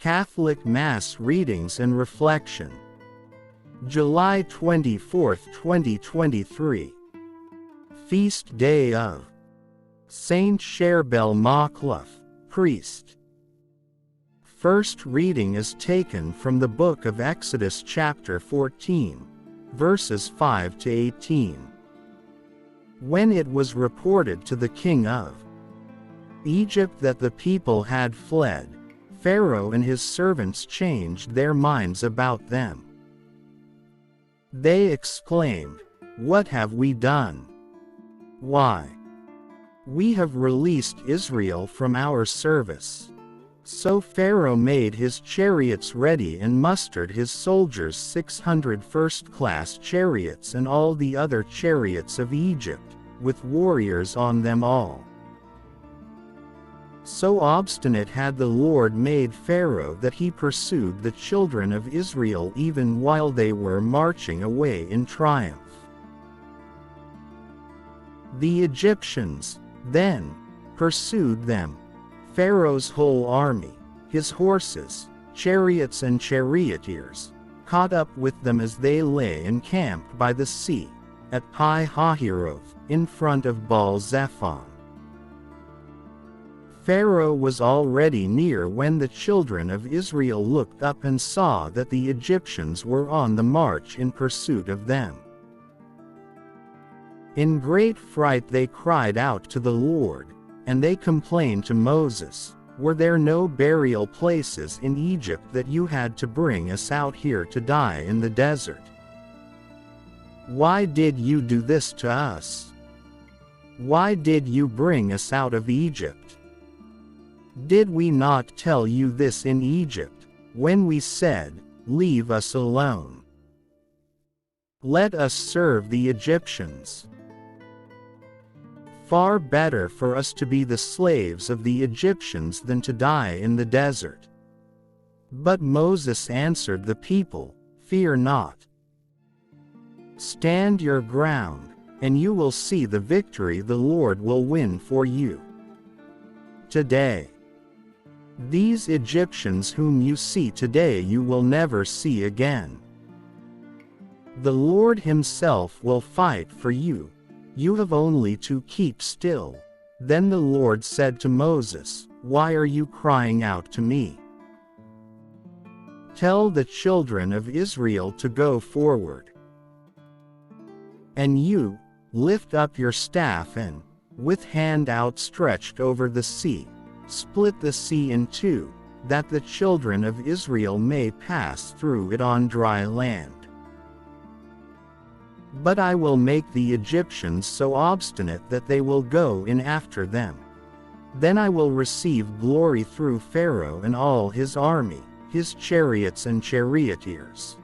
Catholic Mass Readings and Reflection. July 24, 2023. Feast Day of Saint Charbel Machlouf, Priest. First reading is taken from the book of Exodus chapter 14, verses 5 to 18. When it was reported to the king of Egypt that the people had fled, Pharaoh and his servants changed their minds about them. They exclaimed, "What have we done? Why? We have released Israel from our service." So Pharaoh made his chariots ready and mustered his soldiers, 600 first-class chariots and all the other chariots of Egypt, with warriors on them all. So obstinate had the Lord made Pharaoh that he pursued the children of Israel even while they were marching away in triumph. The Egyptians, then, pursued them. Pharaoh's whole army, his horses, chariots and charioteers, caught up with them as they lay encamped by the sea, at Pi-hahiroth, in front of Baal-zephon. Pharaoh was already near when the children of Israel looked up and saw that the Egyptians were on the march in pursuit of them. In great fright they cried out to the Lord, and they complained to Moses, "Were there no burial places in Egypt that you had to bring us out here to die in the desert? Why did you do this to us? Why did you bring us out of Egypt? Did we not tell you this in Egypt, when we said, 'Leave us alone. Let us serve the Egyptians'? Far better for us to be the slaves of the Egyptians than to die in the desert." But Moses answered the people, "Fear not. Stand your ground, and you will see the victory the Lord will win for you. Today, these Egyptians whom you see today you will never see again. The Lord himself will fight for you. You have only to keep still." Then the Lord said to Moses, "Why are you crying out to me? Tell the children of Israel to go forward. And you, lift up your staff and, with hand outstretched over the sea, split the sea in two, that the children of Israel may pass through it on dry land. But I will make the Egyptians so obstinate that they will go in after them. Then I will receive glory through Pharaoh and all his army, his chariots and charioteers.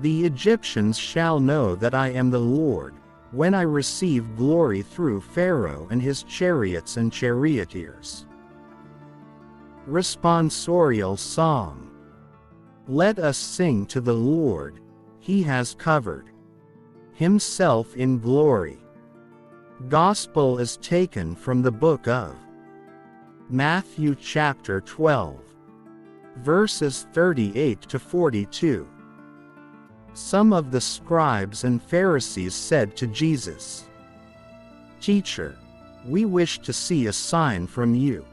The Egyptians shall know that I am the Lord, when I receive glory through Pharaoh and his chariots and charioteers." Responsorial Psalm. Let us sing to the Lord. He has covered himself in glory. Gospel is taken from the book of Matthew chapter 12, verses 38 to 42. Some of the scribes and Pharisees said to Jesus, "Teacher, we wish to see a sign from you."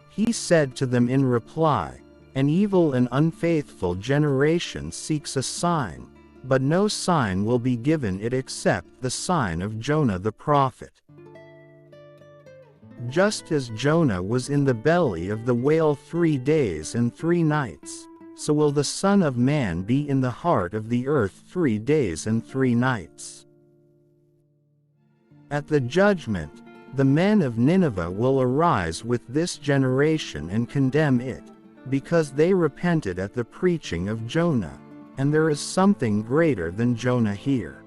He said to them in reply, "An evil and unfaithful generation seeks a sign, but no sign will be given it except the sign of Jonah the prophet. Just as Jonah was in the belly of the whale 3 days and 3 nights, so will the Son of Man be in the heart of the earth 3 days and 3 nights. At the judgment, the men of Nineveh will arise with this generation and condemn it, because they repented at the preaching of Jonah, and there is something greater than Jonah here.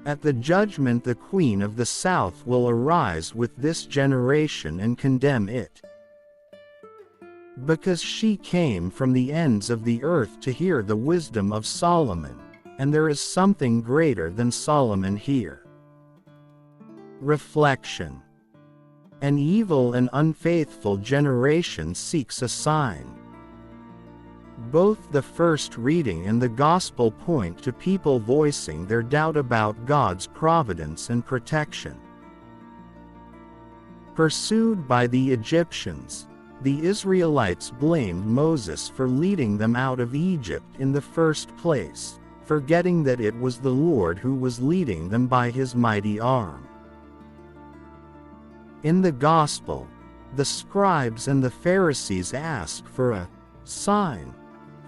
At the judgment the queen of the south will arise with this generation and condemn it, because she came from the ends of the earth to hear the wisdom of Solomon, and there is something greater than Solomon here." Reflection. An evil and unfaithful generation seeks a sign. Both the first reading and the Gospel point to people voicing their doubt about God's providence and protection. Pursued by the Egyptians, the Israelites blamed Moses for leading them out of Egypt in the first place, forgetting that it was the Lord who was leading them by his mighty arm. In the Gospel, the scribes and the Pharisees ask for a sign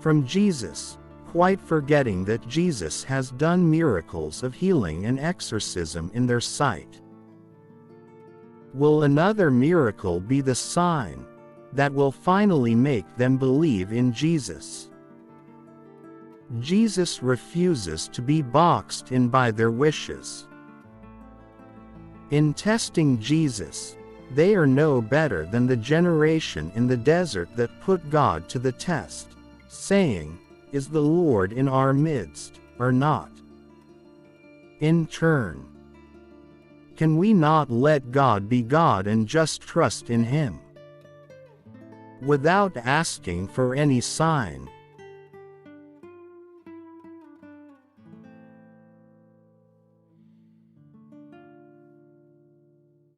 from Jesus, quite forgetting that Jesus has done miracles of healing and exorcism in their sight. Will another miracle be the sign that will finally make them believe in Jesus? Jesus refuses to be boxed in by their wishes. In testing Jesus, they are no better than the generation in the desert that put God to the test, saying, "Is the Lord in our midst, or not?" In turn, can we not let God be God and just trust in Him? Without asking for any sign,